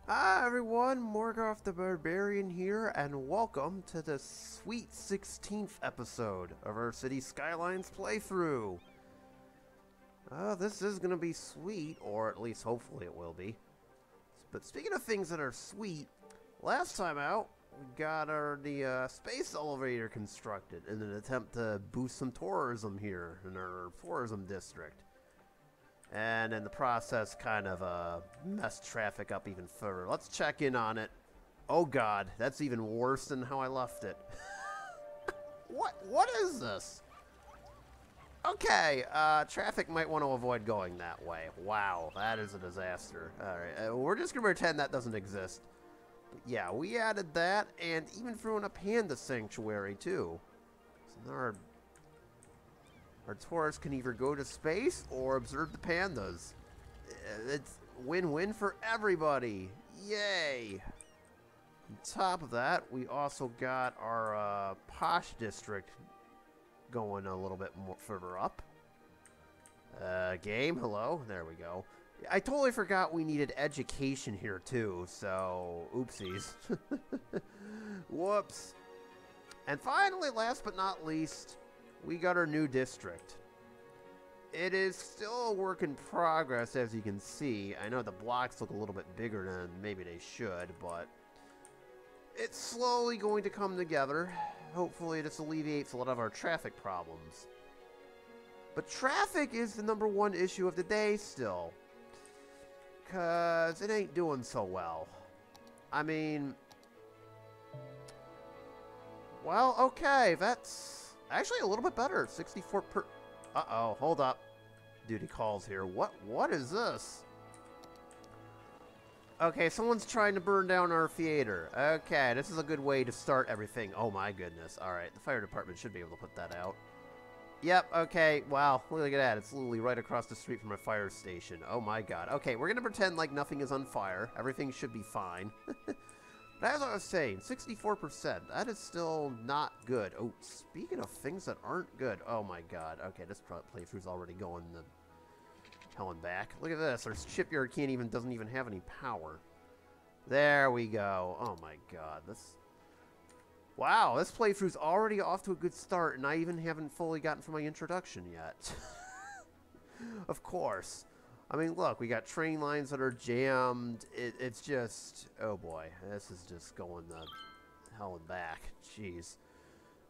Hi everyone, Morgoth the Barbarian here, and welcome to the sweet 16th episode of our City Skylines playthrough. This is gonna be sweet, or at least hopefully it will be. But speaking of things that are sweet, last time out, we got the space elevator constructed in an attempt to boost some tourism here in our tourism district. And in the process, kind of messed traffic up even further. Let's check in on it. Oh god, that's even worse than how I left it. What is this? Okay, traffic might want to avoid going that way. Wow, that is a disaster. Alright, we're just gonna pretend that doesn't exist. But yeah, we added that, and even threw in a panda sanctuary, too. So now our tourists can either go to space or observe the pandas. It's win-win for everybody. Yay! On top of that, we also got our posh district going a little bit more further up. Game, hello. There we go. I totally forgot we needed education here too, so oopsies. Whoops. And finally, last but not least, we got our new district. It is still a work in progress, as you can see. I know the blocks look a little bit bigger than maybe they should, but it's slowly going to come together. Hopefully this alleviates a lot of our traffic problems. But traffic is the #1 issue of the day still, because it ain't doing so well. I mean, well, okay, that's actually a little bit better. 64 per... Uh-oh, hold up. Duty calls here. What is this? Okay, someone's trying to burn down our theater. Okay, this is a good way to start everything. Oh my goodness. Alright, the fire department should be able to put that out. Yep, okay, wow, look at that. It's literally right across the street from a fire station. Oh my god. Okay, we're gonna pretend like nothing is on fire. Everything should be fine. But as I was saying, 64%, that is still not good. Oh, speaking of things that aren't good, oh my god. Okay, this playthrough's already going the hell and back. Look at this, our shipyard doesn't even have any power. There we go. Oh my god, wow, this playthrough's already off to a good start, and I even haven't fully gotten through my introduction yet. Of course. I mean, look, we got train lines that are jammed. It's just... oh, boy. This is just going the hell and back. Jeez.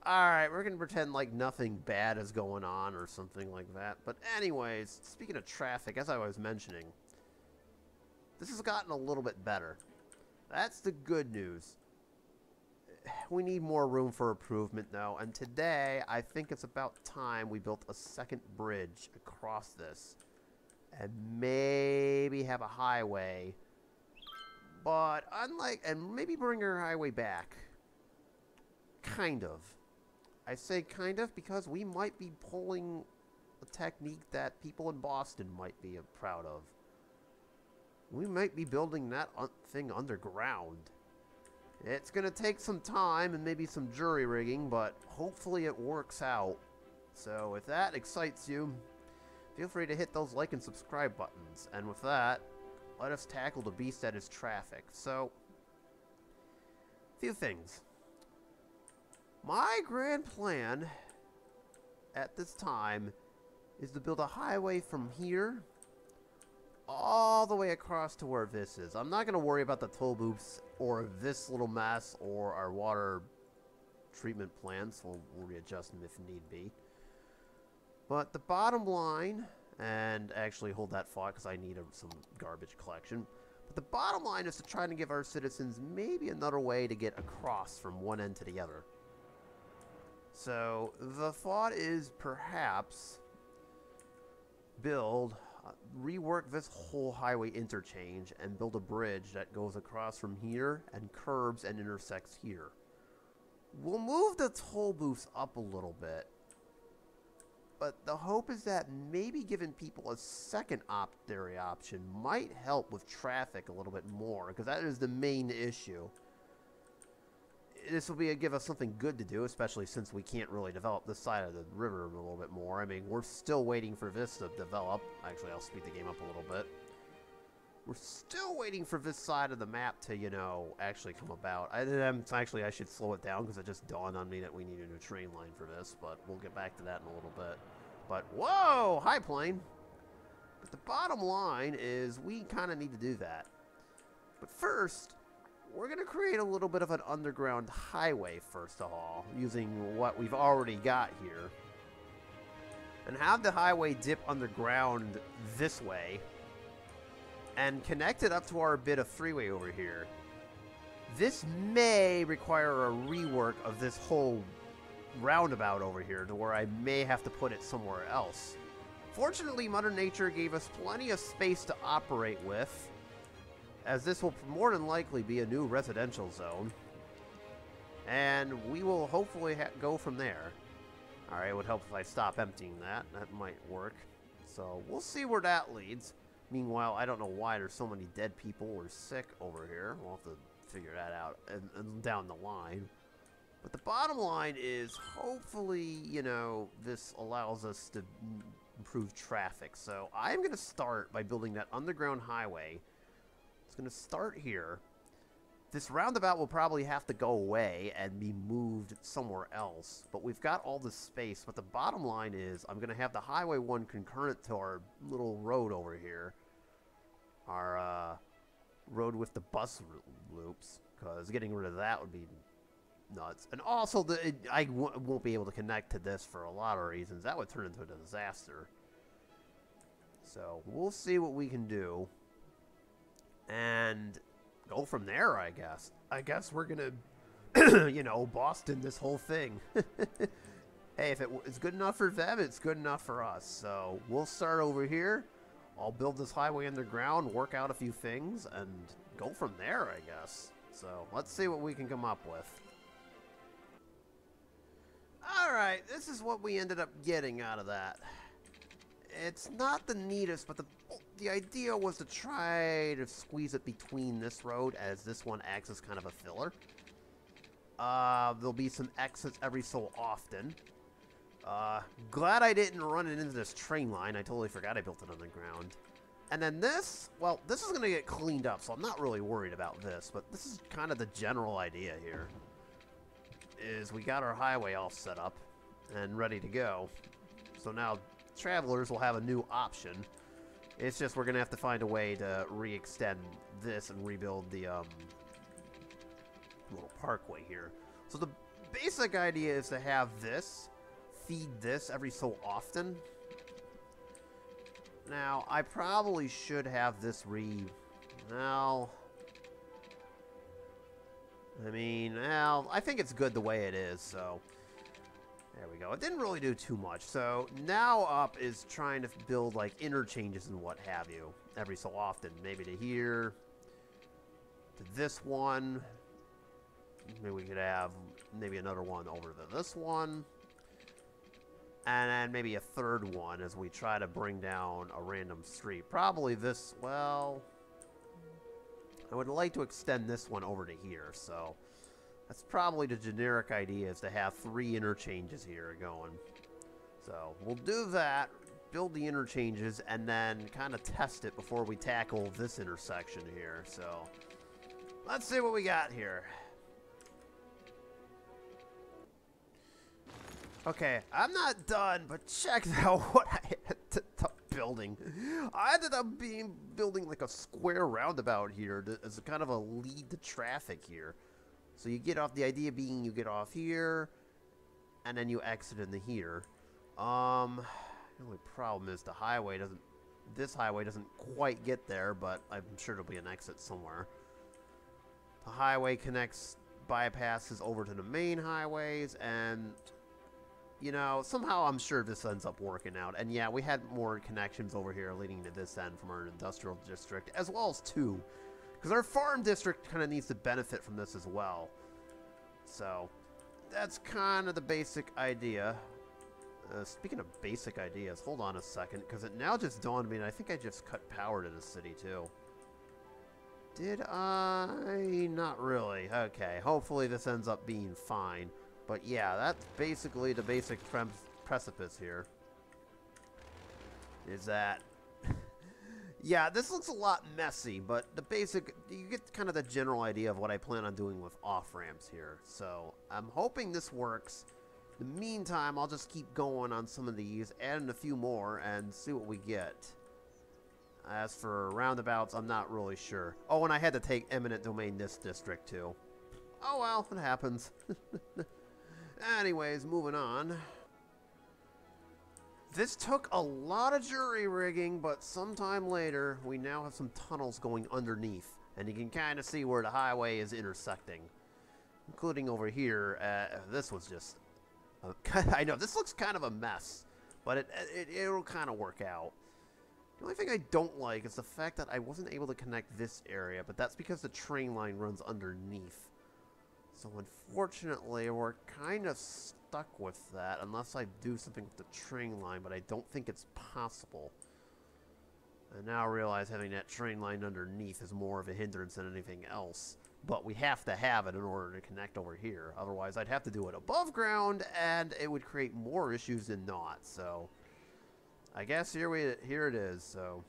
Alright, we're going to pretend like nothing bad is going on or something like that. But anyways, speaking of traffic, as I was mentioning, this has gotten a little bit better. That's the good news. We need more room for improvement, though. And today, I think it's about time we built a second bridge across this. And maybe have a highway, but and maybe bring our highway back. Kind of. I say kind of because we might be pulling a technique that people in Boston might be proud of. We might be building that thing underground. It's gonna take some time and maybe some jury rigging, but hopefully it works out. So if that excites you, feel free to hit those like and subscribe buttons. And with that, let us tackle the beast that is traffic. So, a few things. My grand plan at this time is to build a highway from here all the way across to where this is. I'm not going to worry about the toll booths or this little mess or our water treatment plants. We'll readjust them if need be. But the bottom line, and actually hold that thought because I need some garbage collection, but the bottom line is to try and give our citizens maybe another way to get across from one end to the other. So the thought is perhaps rework this whole highway interchange and build a bridge that goes across from here and curbs and intersects here. We'll move the toll booths up a little bit. But the hope is that maybe giving people a second optionary option might help with traffic a little bit more, because that is the main issue. This will give us something good to do, especially since we can't really develop this side of the river a little bit more. I mean, we're still waiting for this to develop. Actually, I'll speed the game up a little bit. We're still waiting for this side of the map to, you know, actually come about. Actually, I should slow it down because it just dawned on me that we need a new train line for this, but we'll get back to that in a little bit. But, whoa! High plane! But the bottom line is we kind of need to do that. But first, we're going to create a little bit of an underground highway, first of all, using what we've already got here. And have the highway dip underground this way. And connect it up to our bit of freeway over here. This may require a rework of this whole roundabout over here to where I may have to put it somewhere else. Fortunately, Mother Nature gave us plenty of space to operate with, as this will more than likely be a new residential zone. And we will hopefully go from there. Alright, it would help if I stop emptying that. That might work. So, we'll see where that leads. Meanwhile, I don't know why there's so many dead people or sick over here. We'll have to figure that out and down the line. But the bottom line is, hopefully, you know, this allows us to improve traffic. So I'm going to start by building that underground highway. It's going to start here. This roundabout will probably have to go away and be moved somewhere else. But we've got all this space. But the bottom line is I'm going to have the Highway 1 concurrent to our little road over here. Our road with the bus loops. Because getting rid of that would be nuts. And also, I won't be able to connect to this for a lot of reasons. That would turn into a disaster. So we'll see what we can do. And go from there, I guess. I guess we're gonna, you know, Boston this whole thing. Hey, if it's good enough for them, it's good enough for us. So we'll start over here. I'll build this highway underground, work out a few things, and go from there, I guess. So let's see what we can come up with. Alright, this is what we ended up getting out of that. It's not the neatest, but the idea was to try to squeeze it between this road, as this one acts as kind of a filler. There'll be some exits every so often. Glad I didn't run it into this train line. I totally forgot I built it on the ground. And then this, well, this is going to get cleaned up, so I'm not really worried about this. But this is kind of the general idea here. Is we got our highway all set up and ready to go. So now travelers will have a new option. It's just we're going to have to find a way to re-extend this and rebuild the little parkway here. So the basic idea is to have this feed this every so often. Now, I probably should have this well, I mean, well, I think it's good the way it is, so there we go. It didn't really do too much. So now up is trying to build like interchanges and what have you every so often. Maybe to here, to this one. Maybe we could have maybe another one over to this one. And then maybe a third one as we try to bring down a random street. Probably this, well, I would like to extend this one over to here, so that's probably the generic idea, is to have 3 interchanges here going. So we'll do that, build the interchanges, and then kind of test it before we tackle this intersection here. So let's see what we got here. Okay, I'm not done, but check out what I ended up building. I ended up building like a square roundabout here as a kind of a lead to traffic here. So you get off, the idea being you get off here, and then you exit into here. The only problem is this highway doesn't quite get there, but I'm sure there'll be an exit somewhere. The highway bypasses over to the main highways, and you know, somehow I'm sure this ends up working out. And yeah, we had more connections over here leading to this end from our industrial district, as well as 2. Because our farm district kind of needs to benefit from this as well. So, that's kind of the basic idea. Speaking of basic ideas, hold on a second, because it now just dawned on me, and I think I just cut power to the city, too. Did I? Not really. Okay, hopefully this ends up being fine. But yeah, that's basically the basic precipice here. Is that Yeah, this looks a lot messy, but the basic, you get kind of the general idea of what I plan on doing with off-ramps here. So I'm hoping this works. In the meantime, I'll just keep going on some of these, adding a few more, and see what we get. As for roundabouts, I'm not really sure. Oh, and I had to take eminent domain this district, too. Oh, well, it happens. Anyways, moving on. This took a lot of jury rigging, but sometime later, we now have some tunnels going underneath. And you can kind of see where the highway is intersecting. Including over here. This was just... I know, this looks kind of a mess. But it'll kind of work out. The only thing I don't like is the fact that I wasn't able to connect this area. But that's because the train line runs underneath. So unfortunately, we're kind of stuck with that unless I do something with the train line, but I don't think it's possible. I now realize having that train line underneath is more of a hindrance than anything else. But we have to have it in order to connect over here. Otherwise, I'd have to do it above ground, and it would create more issues than not. So, I guess here it is. So,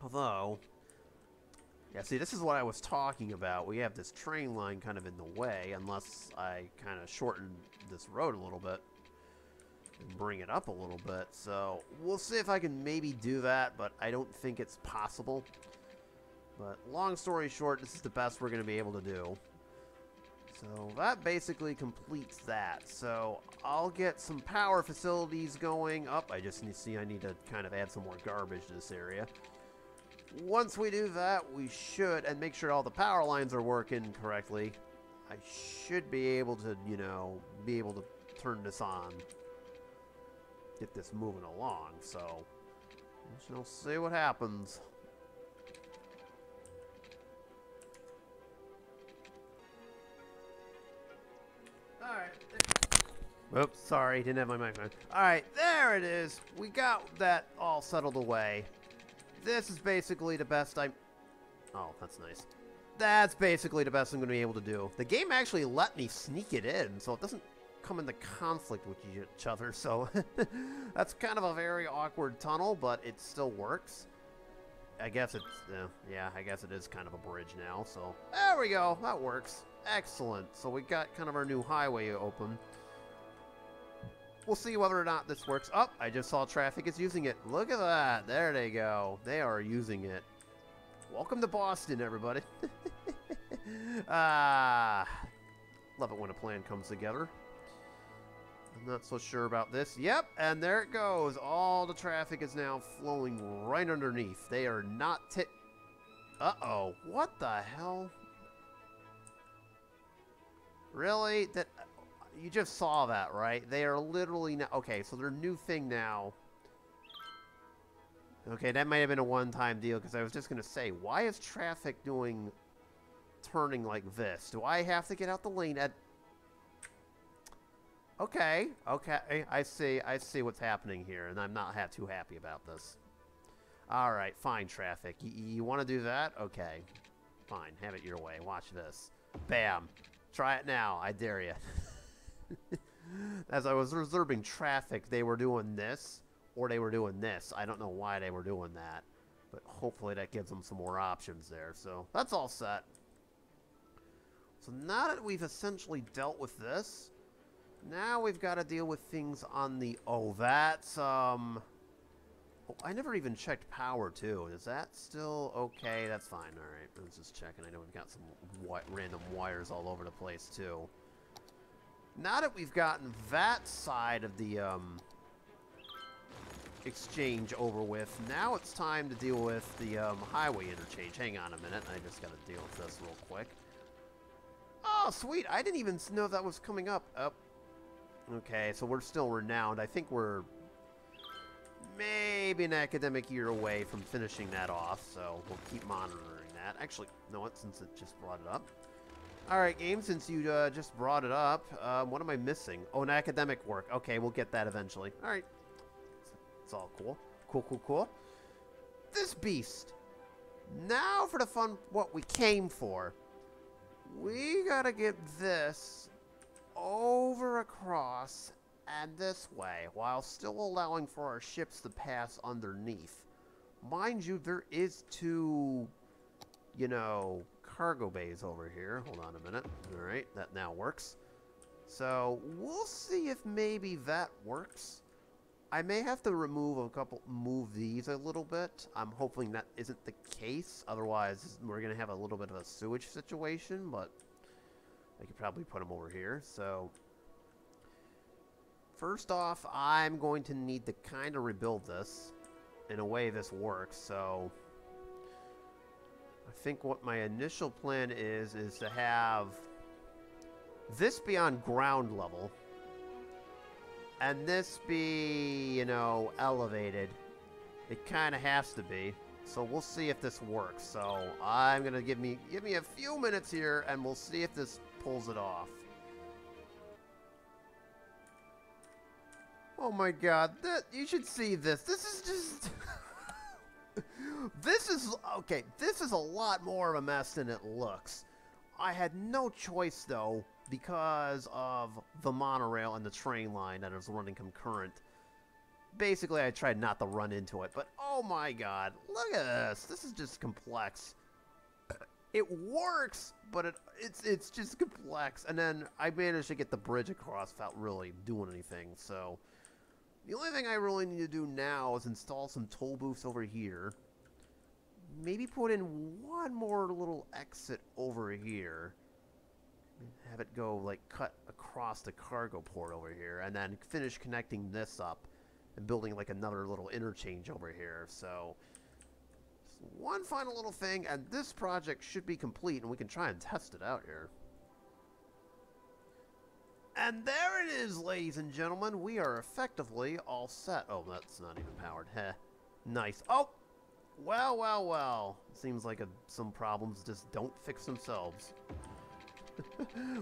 although... yeah, see, this is what I was talking about. We have this train line kind of in the way, unless I kind of shorten this road a little bit and bring it up a little bit. So, we'll see if I can maybe do that, but I don't think it's possible. But long story short, this is the best we're going to be able to do. So, that basically completes that. So, I'll get some power facilities going. Oh, I just need to see I need to kind of add some more garbage to this area. Once we do that, we should, and make sure all the power lines are working correctly, I should be able to, you know, be able to turn this on. Get this moving along, so we shall see what happens. Alright. Oops, sorry, didn't have my microphone. Alright, there it is. We got that all settled away. This is basically the best oh, that's nice. That's basically the best I'm going to be able to do. The game actually let me sneak it in, so it doesn't come into conflict with each other, so... that's kind of a very awkward tunnel, but it still works. I guess it's... yeah, I guess it is kind of a bridge now, so... there we go! That works. Excellent. So we got kind of our new highway open. We'll see whether or not this works. Oh, I just saw traffic is using it. Look at that. There they go. They are using it. Welcome to Boston, everybody. Love it when a plan comes together. I'm not so sure about this. Yep, and there it goes. All the traffic is now flowing right underneath. They are not uh-oh. What the hell? Really? That... you just saw that, right? They are literally now... okay, so their new thing now... okay, that might have been a one-time deal, because I was just going to say, why is traffic turning like this? Do I have to get out the lane at... okay, I see what's happening here, and I'm not too happy about this. Alright, fine, traffic. You want to do that? Okay. Fine, have it your way. Watch this. Bam. Try it now. I dare you. As I was reserving traffic, they were doing this, or they were doing this. I don't know why they were doing that, but hopefully that gives them some more options there. So that's all set. So now that we've essentially dealt with this, now we've got to deal with things on the... oh, that's, oh, I never even checked power, too. Is that still okay? That's fine. All right, I was just checking. I know we've got some random wires all over the place, too. Now that we've gotten that side of the exchange over with, now it's time to deal with the highway interchange. Hang on a minute. I just got to deal with this real quick. Oh, sweet. I didn't even know that was coming up. Oh. Okay, so we're still renowned. I think we're maybe an academic year away from finishing that off, so we'll keep monitoring that. Actually, no, since it just brought it up. Alright, game, since you just brought it up, what am I missing? Oh, an academic work. Okay, we'll get that eventually. Alright. It's all cool. Cool. This beast. Now for the fun, what we came for. We gotta get this over across and this way, while still allowing for our ships to pass underneath. Mind you, there is 2, you know, cargo bays over here. Hold on a minute. All right, that now works. So we'll see if maybe that works. I may have to move these a little bit. I'm hoping that isn't the case. Otherwise, we're going to have a little bit of a sewage situation, but I could probably put them over here. So first off, I'm going to need to kind of rebuild this in a way this works. So I think what my initial plan is to have this be on ground level. And this be, you know, elevated. It kind of has to be. So we'll see if this works. So I'm going to give me a few minutes here, and we'll see if this pulls it off. Oh my god, you should see this. This is just... Okay, this is a lot more of a mess than it looks. I had no choice, though, because of the monorail and the train line that is running concurrent. Basically, I tried not to run into it, but oh my god, look at this. This is just complex. It works, but it's just complex. And then I managed to get the bridge across without really doing anything, so... The only thing I really need to do now is install some toll booths over here. Maybe put in one more little exit over here. Have it go, like, cut across the cargo port over here. And then finish connecting this up and building, like, another little interchange over here. So, one final little thing, and this project should be complete, and we can try and test it out here. And there it is, ladies and gentlemen. We are effectively all set. Oh, that's not even powered. Heh. Nice. Oh! Well, well, well. Seems like some problems just don't fix themselves.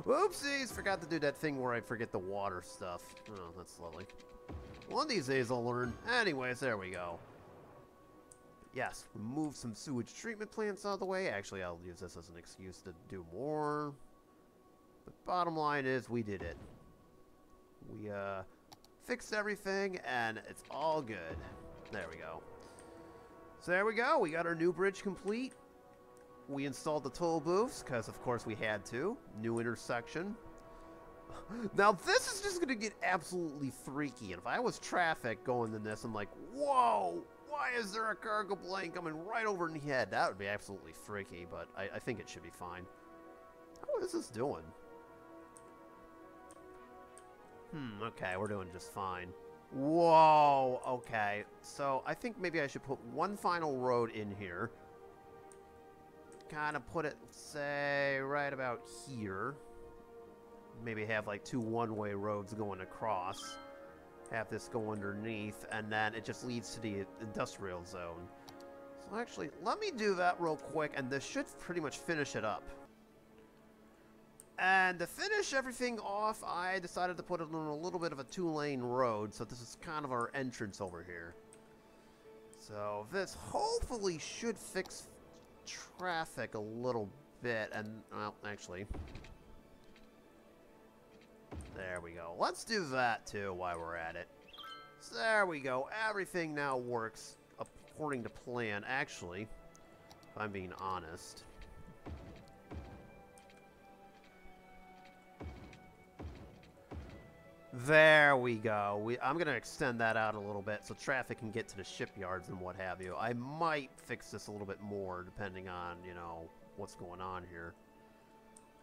Whoopsies! Forgot to do that thing where I forget the water stuff. Oh, that's lovely. One of these days I'll learn. Anyways, there we go. Yes, remove some sewage treatment plants out of the way. Actually, I'll use this as an excuse to do more. The bottom line is we did it. We fixed everything and it's all good. There we go. So there we go. We got our new bridge complete. We installed the toll booths because of course we had to. New intersection. Now this is just going to get absolutely freaky. And if I was traffic going in this, I'm like, whoa! Why is there a cargo plane coming right over in the head? That would be absolutely freaky, but I think it should be fine. How is this doing? Okay, we're doing just fine. Whoa, okay. So, I think maybe I should put one final road in here. Kind of put it, say, right about here. Maybe have, like, 2 one-way roads going across. Have this go underneath, and then it just leads to the industrial zone. So, actually, let me do that real quick, and this should pretty much finish it up. And to finish everything off, I decided to put it on a little bit of a 2-lane road, so this is kind of our entrance over here. So this hopefully should fix traffic a little bit, and, well, actually, there we go. Let's do that, too, while we're at it. So there we go. Everything now works according to plan, actually, if I'm being honest. There we go. I'm going to extend that out a little bit so traffic can get to the shipyards and what have you. I might fix this a little bit more depending on, you know, what's going on here.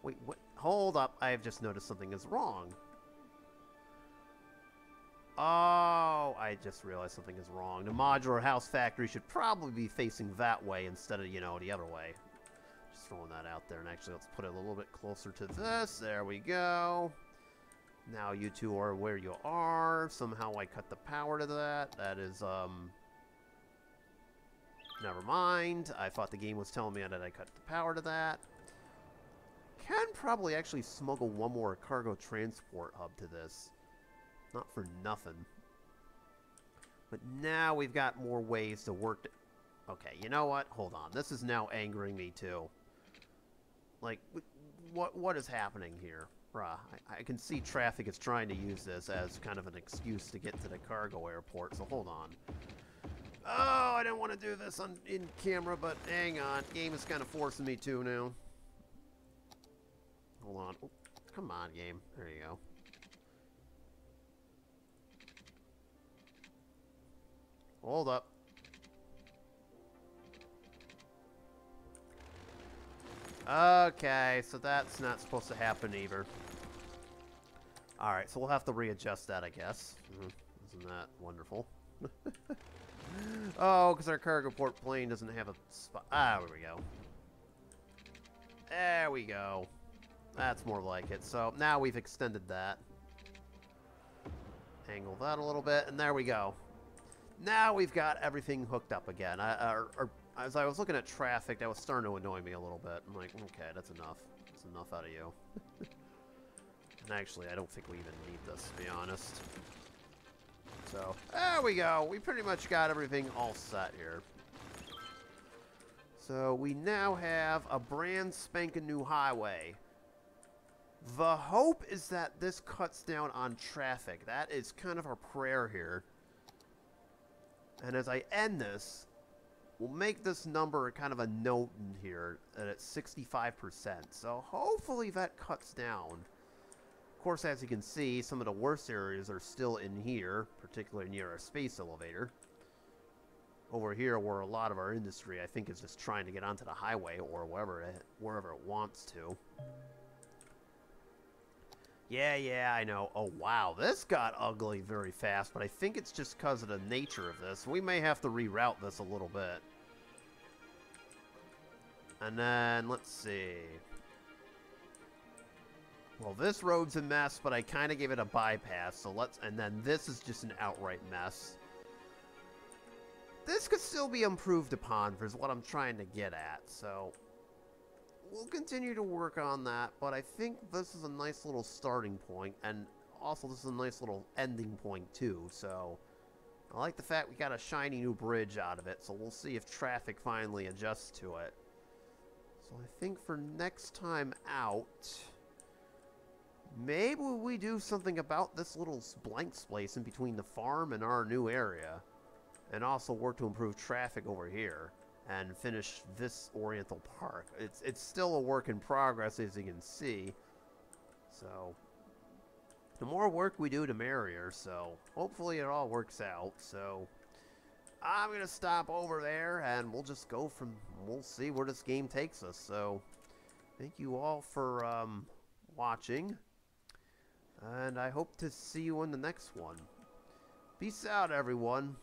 Wait, what? Hold up. I have just noticed something is wrong. Oh, I just realized something is wrong. The modular house factory should probably be facing that way instead of, you know, the other way. Just throwing that out there. And actually, let's put it a little bit closer to this. There we go. Now you two are where you are. Somehow I cut the power to that. That is, never mind. I thought the game was telling me that I cut the power to that. Can probably actually smuggle one more cargo transport hub to this. Not for nothing. But now we've got more ways to work. Okay, you know what? Hold on. This is now angering me too. Like, what is happening here? Bruh, I can see traffic is trying to use this as kind of an excuse to get to the cargo airport, so hold on. Oh, I didn't want to do this in camera, but hang on. Game is kind of forcing me to now. Hold on. Oh, come on, game. There you go. Hold up. Okay, so that's not supposed to happen either. Alright, so we'll have to readjust that, I guess. Isn't that wonderful? Oh, because our cargo port plane doesn't have a spot. Ah, there we go. There we go. That's more like it. So now we've extended that. Angle that a little bit, and there we go. Now we've got everything hooked up again. As I was looking at traffic, that was starting to annoy me a little bit. I'm like, okay, that's enough. That's enough out of you. And actually, I don't think we even need this, to be honest. So, there we go. We pretty much got everything all set here. So, we now have a brand spanking new highway. The hope is that this cuts down on traffic. That is kind of our prayer here. And as I end this, we'll make this number kind of a note in here that it's 65%. So hopefully that cuts down. Of course, as you can see, some of the worst areas are still in here, particularly near our space elevator. Over here, where a lot of our industry, I think, is just trying to get onto the highway or wherever it wants to. Yeah, I know. Oh, wow, this got ugly very fast, but I think it's just because of the nature of this. We may have to reroute this a little bit. And then, let's see. Well, this road's a mess, but I kind of gave it a bypass, so and then this is just an outright mess. This could still be improved upon, is what I'm trying to get at, so we'll continue to work on that, but I think this is a nice little starting point, and also this is a nice little ending point, too, so I like the fact we got a shiny new bridge out of it, so we'll see if traffic finally adjusts to it. So I think for next time out, maybe we do something about this little blank space in between the farm and our new area, and also work to improve traffic over here and finish this Oriental Park. It's still a work in progress, as you can see. So the more work we do, the merrier. So hopefully it all works out. So I'm gonna stop over there, and we'll just go from. We'll see where this game takes us. So thank you all for watching, and I hope to see you in the next one. Peace out, everyone.